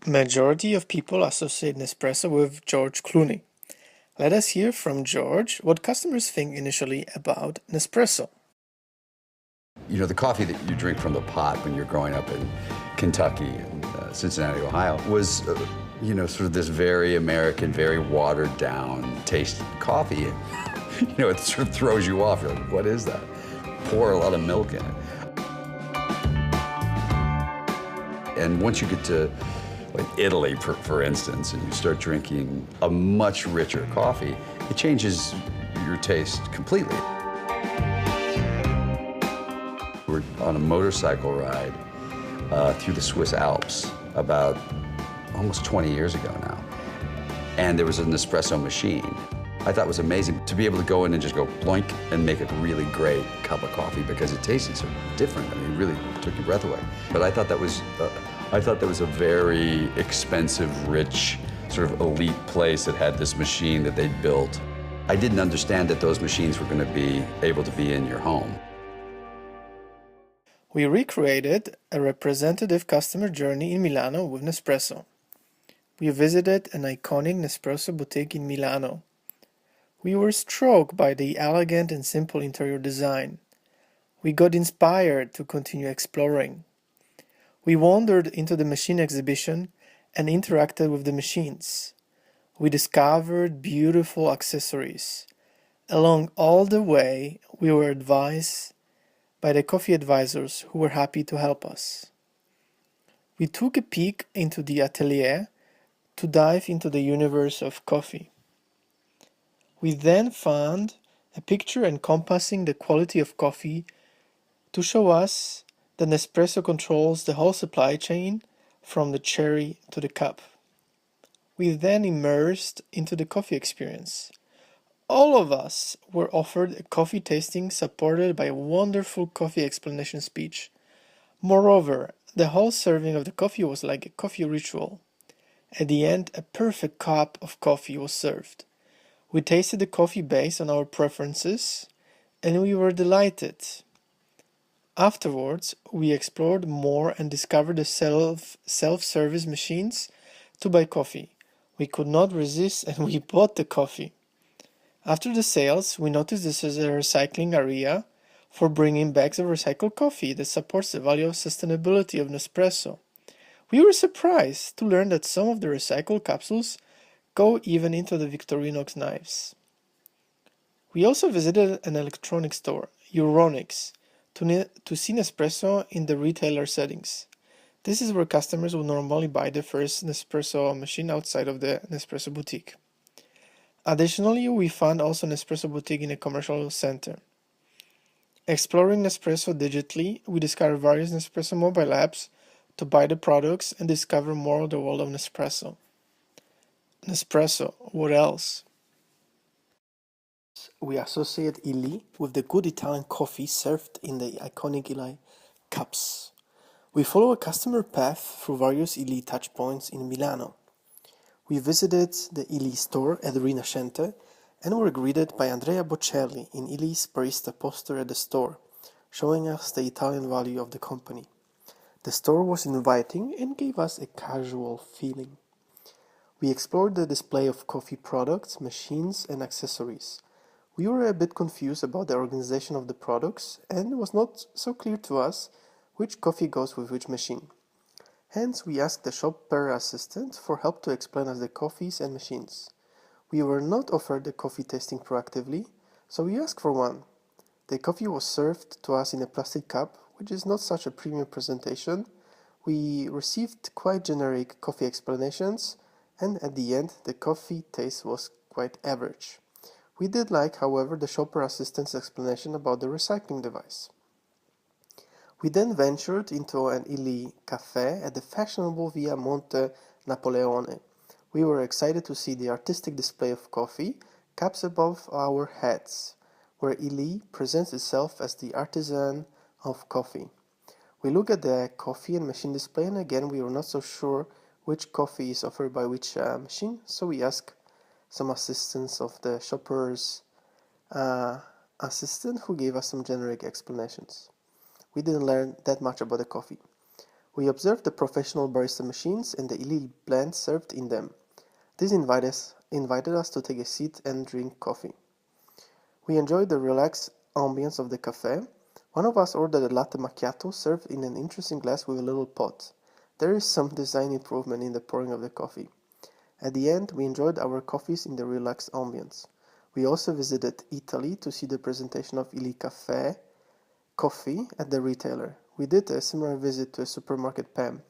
Majority of people associate Nespresso with George Clooney. Let us hear from George what customers think initially about Nespresso. You know, the coffee that you drink from the pot when you're growing up in Kentucky and Cincinnati, Ohio, was, sort of this very American, very watered down taste coffee. It sort of throws you off. You're like, what is that? Pour a lot of milk in it. And once you get to like Italy, for instance, and you start drinking a much richer coffee, it changes your taste completely. We're on a motorcycle ride through the Swiss Alps about almost 20 years ago now. And there was an espresso machine. I thought it was amazing to be able to go in and just go bloink and make a really great cup of coffee because it tasted so different. I mean, it really took your breath away. But I thought that was a very expensive, rich, sort of elite place that had this machine that they'd built. I didn't understand that those machines were going to be able to be in your home. We recreated a representative customer journey in Milano with Nespresso. We visited an iconic Nespresso boutique in Milano. We were struck by the elegant and simple interior design. We got inspired to continue exploring. We wandered into the machine exhibition and interacted with the machines. We discovered beautiful accessories. Along all the way, we were advised by the coffee advisors who were happy to help us. We took a peek into the atelier to dive into the universe of coffee. We then found a picture encompassing the quality of coffee to show us that Nespresso controls the whole supply chain from the cherry to the cup. We then immersed into the coffee experience. All of us were offered a coffee tasting supported by a wonderful coffee explanation speech. Moreover, the whole serving of the coffee was like a coffee ritual. At the end, a perfect cup of coffee was served. We tasted the coffee based on our preferences, and we were delighted. Afterwards, we explored more and discovered the self-service machines to buy coffee. We could not resist and we bought the coffee. After the sales, we noticed this is a recycling area for bringing bags of recycled coffee that supports the value of sustainability of Nespresso. We were surprised to learn that some of the recycled capsules go even into the Victorinox knives. We also visited an electronics store, Euronics, to see Nespresso in the retailer settings. This is where customers would normally buy the first Nespresso machine outside of the Nespresso boutique. Additionally, we found also an Nespresso boutique in a commercial center. Exploring Nespresso digitally, we discovered various Nespresso mobile apps to buy the products and discover more of the world of Nespresso. Nespresso, what else? We associate Illy with the good Italian coffee served in the iconic Illy cups. We follow a customer path through various Illy touchpoints in Milano. We visited the Illy store at Rinascente and were greeted by Andrea Bocelli in Illy's barista poster at the store, showing us the Italian value of the company. The store was inviting and gave us a casual feeling. We explored the display of coffee products, machines, and accessories. We were a bit confused about the organization of the products, and it was not so clear to us which coffee goes with which machine. Hence, we asked the shopper assistant for help to explain us the coffees and machines. We were not offered the coffee tasting proactively, so we asked for one. The coffee was served to us in a plastic cup, which is not such a premium presentation. We received quite generic coffee explanations, and at the end, the coffee taste was quite average. We did like, however, the shopper assistant's explanation about the recycling device. We then ventured into an Illy cafe at the fashionable Via Monte Napoleone. We were excited to see the artistic display of coffee, cups above our heads, where Illy presents itself as the artisan of coffee. We look at the coffee and machine display, and again we were not so sure which coffee is offered by which machine, so we asked some assistance of the shopper's assistant who gave us some generic explanations. We didn't learn that much about the coffee. We observed the professional barista machines and the Illy blends served in them. This invited us to take a seat and drink coffee. We enjoyed the relaxed ambience of the cafe. One of us ordered a latte macchiato served in an interesting glass with a little pot. There is some design improvement in the pouring of the coffee. At the end, we enjoyed our coffees in the relaxed ambience. We also visited Italy to see the presentation of Illy coffee at the retailer. We did a similar visit to a supermarket PAM.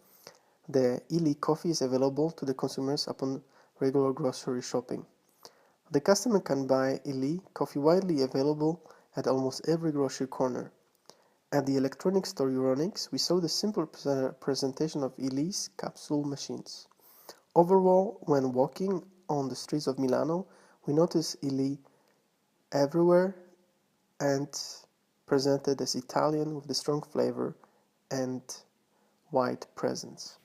The Illy coffee is available to the consumers upon regular grocery shopping. The customer can buy Illy coffee widely available at almost every grocery corner. At the electronic store Euronics, we saw the simple presentation of Illy's capsule machines. Overall, when walking on the streets of Milano, we noticed Illy everywhere and presented as Italian with the strong flavor and wide presence.